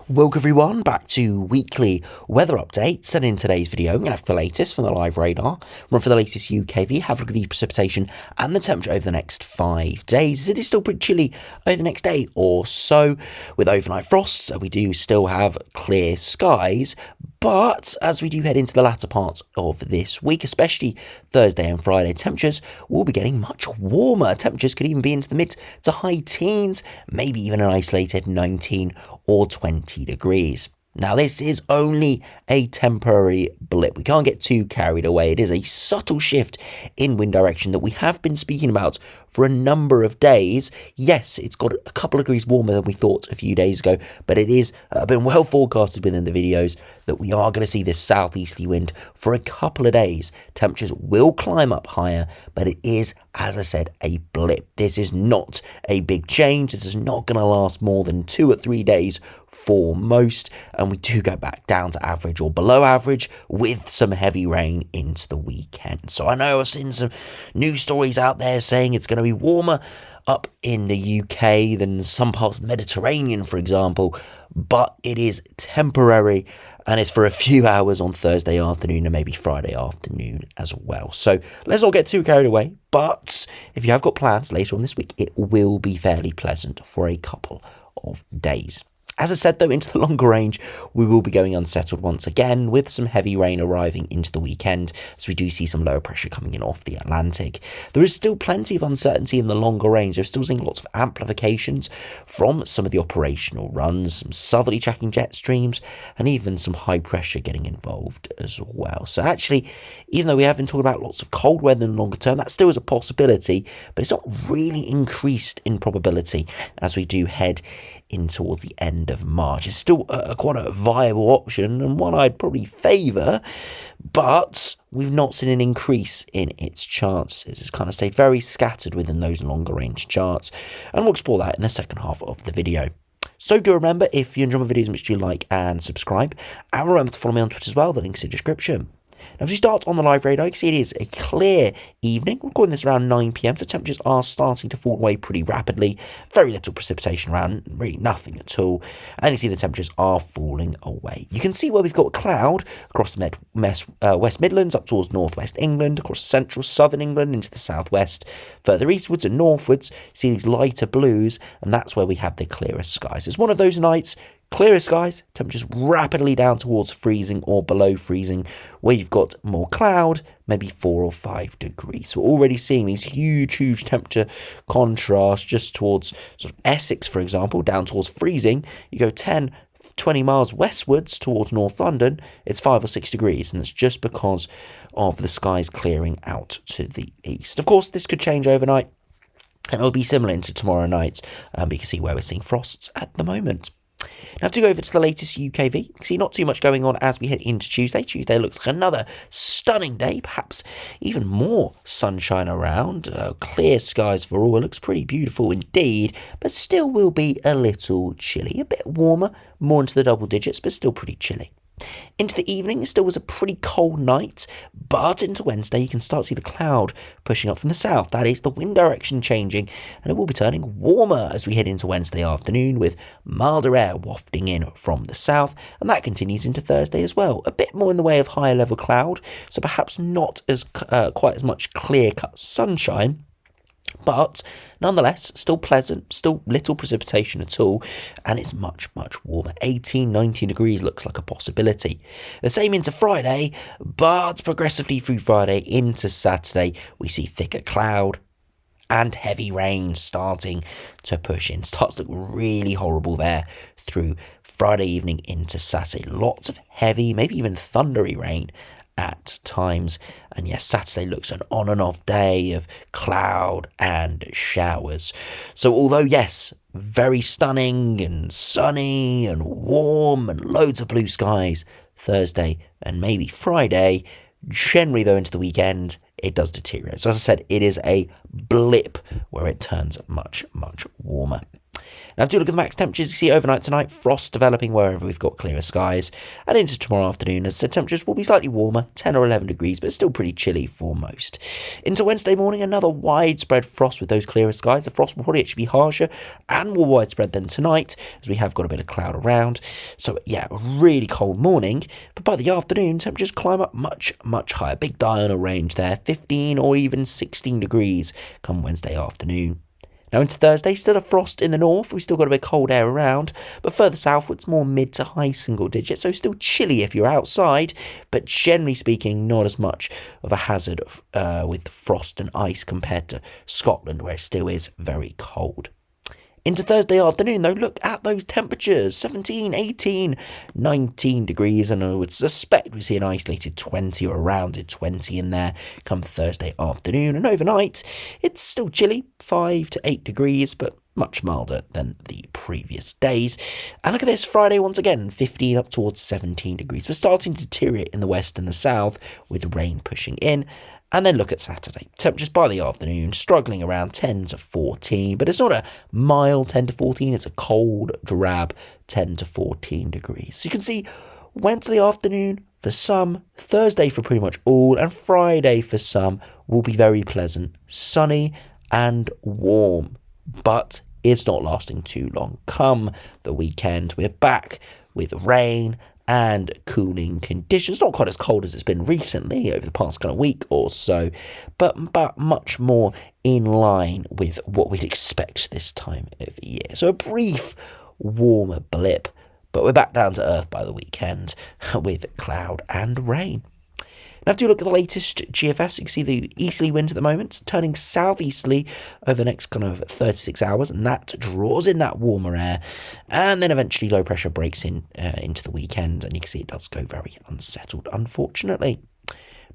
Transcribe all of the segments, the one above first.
Welcome everyone back to weekly weather updates, and in today's video I'm going to have the latest from the live radar, run for the latest UKV, have a look at the precipitation and the temperature over the next 5 days. It is still pretty chilly over the next day or so with overnight frosts, so we do still have clear skies. But as we do head into the latter part of this week, especially Thursday and Friday, temperatures will be getting much warmer. Temperatures could even be into the mid to high teens, maybe even an isolated 19 or 20 degrees. Now, this is only a temporary blip. We can't get too carried away. It is a subtle shift in wind direction that we have been speaking about for a number of days. Yes, it's got a couple of degrees warmer than we thought a few days ago, but it is been well forecasted within the videos that we are going to see this southeasterly wind for a couple of days. Temperatures will climb up higher, but it is, as I said, a blip. This is not a big change. This is not going to last more than 2 or 3 days for most, and we do go back down to average or below average with some heavy rain into the weekend. So I know I've seen some news stories out there saying it's going to be warmer up in the UK than some parts of the Mediterranean, for example, but it is temporary. And it's for a few hours on Thursday afternoon and maybe Friday afternoon as well. So let's not get too carried away. But if you have got plans later on this week, it will be fairly pleasant for a couple of days. As I said, though, into the longer range, we will be going unsettled once again with some heavy rain arriving into the weekend, as we do see some lower pressure coming in off the Atlantic. There is still plenty of uncertainty in the longer range. We're still seeing lots of amplifications from some of the operational runs, some southerly tracking jet streams, and even some high pressure getting involved as well. So actually, even though we have been talking about lots of cold weather in the longer term, that still is a possibility, but it's not really increased in probability as we do head in towards the end of March. It's still quite a viable option and one I'd probably favour, but we've not seen an increase in its chances. It's kind of stayed very scattered within those longer range charts, and we'll explore that in the second half of the video. So do remember, if you enjoy my videos, make sure you like and subscribe, and remember to follow me on Twitter as well. The link's in the description. Now, as we start on the live radar, you can see it is a clear evening. We're recording this around 9 p.m, so temperatures are starting to fall away pretty rapidly. Very little precipitation around, really nothing at all. And you see the temperatures are falling away. You can see where we've got a cloud across the West Midlands, up towards northwest England, across central southern England, into the southwest. Further eastwards and northwards, see these lighter blues, and that's where we have the clearest skies. It's one of those nights. Clearer skies, temperatures rapidly down towards freezing or below freezing, where you've got more cloud, maybe 4 or 5 degrees. So we're already seeing these huge temperature contrasts just towards sort of Essex, for example, down towards freezing. You go 10, 20 miles westwards towards North London, it's 5 or 6 degrees, and it's just because of the skies clearing out to the east. Of course, this could change overnight, and it'll be similar into tomorrow night, but you can see where we're seeing frosts at the moment. Now, to go over to the latest UKV, you can see not too much going on as we head into Tuesday. Tuesday looks like another stunning day, perhaps even more sunshine around. Clear skies for all. It looks pretty beautiful indeed, but still will be a little chilly. A bit warmer, more into the double digits, but still pretty chilly. Into the evening, it still was a pretty cold night, but into Wednesday, you can start to see the cloud pushing up from the south. That is the wind direction changing, and it will be turning warmer as we head into Wednesday afternoon with milder air wafting in from the south, and that continues into Thursday as well. A bit more in the way of higher level cloud, so perhaps not as quite as much clear-cut sunshine, but nonetheless, still pleasant, still little precipitation at all, and it's much warmer. 18, 19 degrees looks like a possibility. The same into Friday, but progressively through Friday into Saturday, we see thicker cloud and heavy rain starting to push in. Starts to look really horrible there through Friday evening into Saturday. Lots of heavy, maybe even thundery rain at times, and yes, Saturday looks an on and off day of cloud and showers. So although yes, very stunning and sunny and warm and loads of blue skies Thursday and maybe Friday, generally though into the weekend it does deteriorate. So as I said, it is a blip where it turns much warmer. Now, if you look at the max temperatures, you see overnight tonight, frost developing wherever we've got clearer skies, and into tomorrow afternoon, as I said, temperatures will be slightly warmer, 10 or 11 degrees, but still pretty chilly for most. Into Wednesday morning, another widespread frost with those clearer skies. The frost will probably actually be harsher and more widespread than tonight, as we have got a bit of cloud around. So, yeah, a really cold morning, but by the afternoon, temperatures climb up much, much higher. Big diurnal range there, 15 or even 16 degrees come Wednesday afternoon. Now into Thursday, still a frost in the north, we've still got a bit of cold air around, but further southwards more mid to high single digits, so still chilly if you're outside, but generally speaking not as much of a hazard with frost and ice compared to Scotland, where it still is very cold. Into Thursday afternoon, though, look at those temperatures, 17, 18, 19 degrees, and I would suspect we see an isolated 20 or a rounded 20 in there come Thursday afternoon. And overnight, it's still chilly, 5 to 8 degrees, but much milder than the previous days. And look at this, Friday once again, 15 up towards 17 degrees. We're starting to deteriorate in the west and the south with rain pushing in. And then look at Saturday. Temperatures by the afternoon struggling around 10 to 14, but it's not a mild 10 to 14, it's a cold, drab 10 to 14 degrees. So you can see Wednesday afternoon for some, Thursday for pretty much all, and Friday for some will be very pleasant, sunny and warm. But it's not lasting too long. Come the weekend, we're back with rain and cooling conditions. Not quite as cold as it's been recently over the past kind of week or so, but much more in line with what we'd expect this time of year. So a brief warmer blip, but we're back down to earth by the weekend with cloud and rain. Now, if you look at the latest GFS, you can see the easterly winds at the moment turning southeasterly over the next kind of 36 hours, and that draws in that warmer air, and then eventually low pressure breaks in into the weekend, and you can see it does go very unsettled, unfortunately.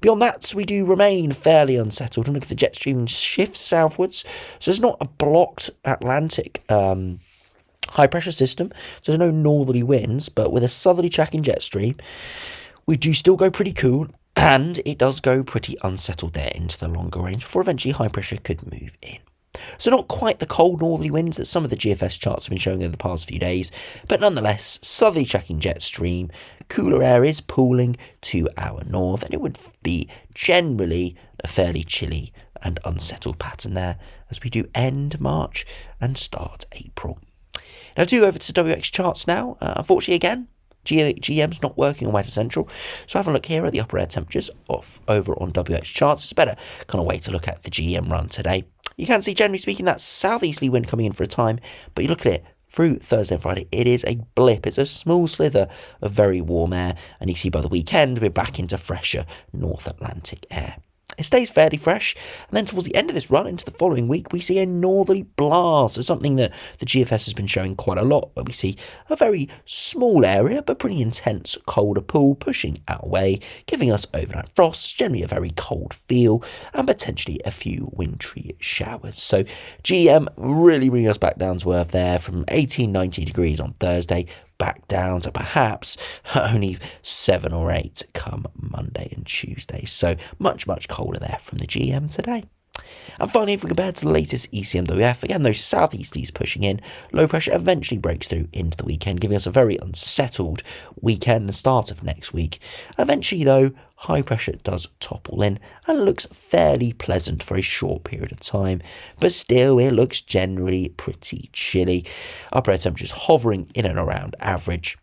Beyond that, we do remain fairly unsettled, and look at the jet stream shifts southwards, so it's not a blocked Atlantic high pressure system, so there's no northerly winds, but with a southerly tracking jet stream, we do still go pretty cool. And it does go pretty unsettled there into the longer range before eventually high pressure could move in. So not quite the cold northerly winds that some of the GFS charts have been showing over the past few days, but nonetheless, southerly tracking jet stream, cooler air is pooling to our north, and it would be generally a fairly chilly and unsettled pattern there as we do end March and start April. Now do go over to WX charts now. Unfortunately again, GM's not working on Weather Central, so have a look here at the upper air temperatures over on WX charts. It's a better kind of way to look at the GM run today. You can see, generally speaking, that southeasterly wind coming in for a time, but you look at it through Thursday and Friday, it is a blip. It's a small slither of very warm air, and you see by the weekend we're back into fresher North Atlantic air. It stays fairly fresh, and then towards the end of this run into the following week, we see a northerly blast, so something that the GFS has been showing quite a lot, where we see a very small area, but pretty intense colder pool pushing our way, giving us overnight frosts, generally a very cold feel, and potentially a few wintry showers. So GM really bringing us back down to earth there from 18, 19 degrees on Thursday, back down to perhaps only 7 or 8 come Monday and Tuesday. So much, much colder there from the GM today. And finally, if we compare to the latest ECMWF, again, those southeasterlies pushing in, low pressure eventually breaks through into the weekend, giving us a very unsettled weekend, the start of next week. Eventually, though, high pressure does topple in and looks fairly pleasant for a short period of time, but still it looks generally pretty chilly. Upper air temperatures hovering in and around average.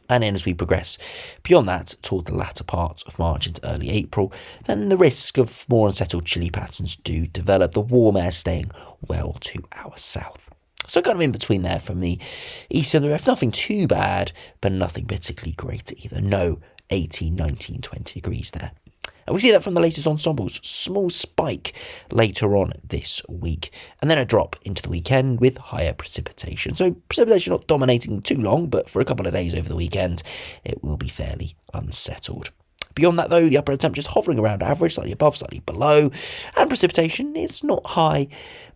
And then as we progress beyond that toward the latter part of March into early April, then the risk of more unsettled chilly patterns do develop, the warm air staying well to our south. So kind of in between there from the east and the west, nothing too bad, but nothing particularly great either. No 18, 19, 20 degrees there. And we see that from the latest ensembles, small spike later on this week, and then a drop into the weekend with higher precipitation. So precipitation not dominating too long, but for a couple of days over the weekend, it will be fairly unsettled. Beyond that, though, the upper air temperatures hovering around average, slightly above, slightly below, and precipitation is not high,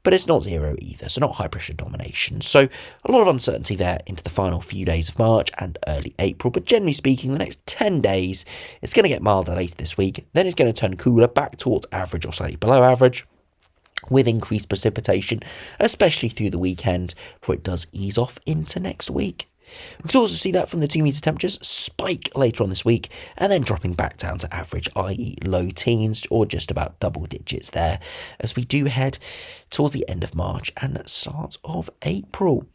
but it's not zero either, so not high pressure domination. So a lot of uncertainty there into the final few days of March and early April, but generally speaking, the next 10 days, it's going to get milder later this week, then it's going to turn cooler back towards average or slightly below average. with increased precipitation, especially through the weekend, before it does ease off into next week. We could also see that from the 2 metre temperatures spike later on this week and then dropping back down to average, i.e. low teens or just about double digits there as we do head towards the end of March and start of April.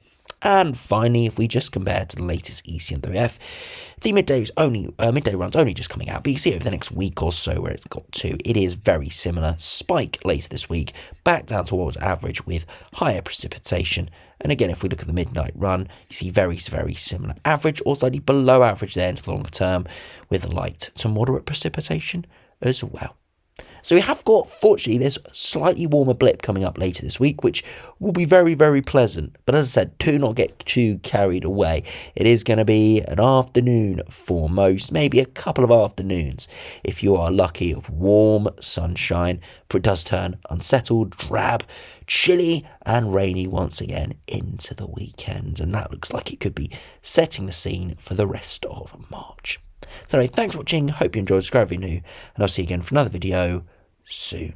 And finally, if we just compare to the latest ECM3F, the midday run's only just coming out, but you see over the next week or so where it's got to. It is very similar. Spike later this week, back down towards average with higher precipitation. And again, if we look at the midnight run, you see very, very similar. Average or slightly below average there into the longer term with light to moderate precipitation as well. So we have got, fortunately, this slightly warmer blip coming up later this week, which will be very, very pleasant. But as I said, do not get too carried away. It is going to be an afternoon for most, maybe a couple of afternoons, if you are lucky, of warm sunshine. For it does turn unsettled, drab, chilly and rainy once again into the weekend. And that looks like it could be setting the scene for the rest of March. So anyway, thanks for watching. Hope you enjoyed. Subscribe if you're new, and I'll see you again for another video soon.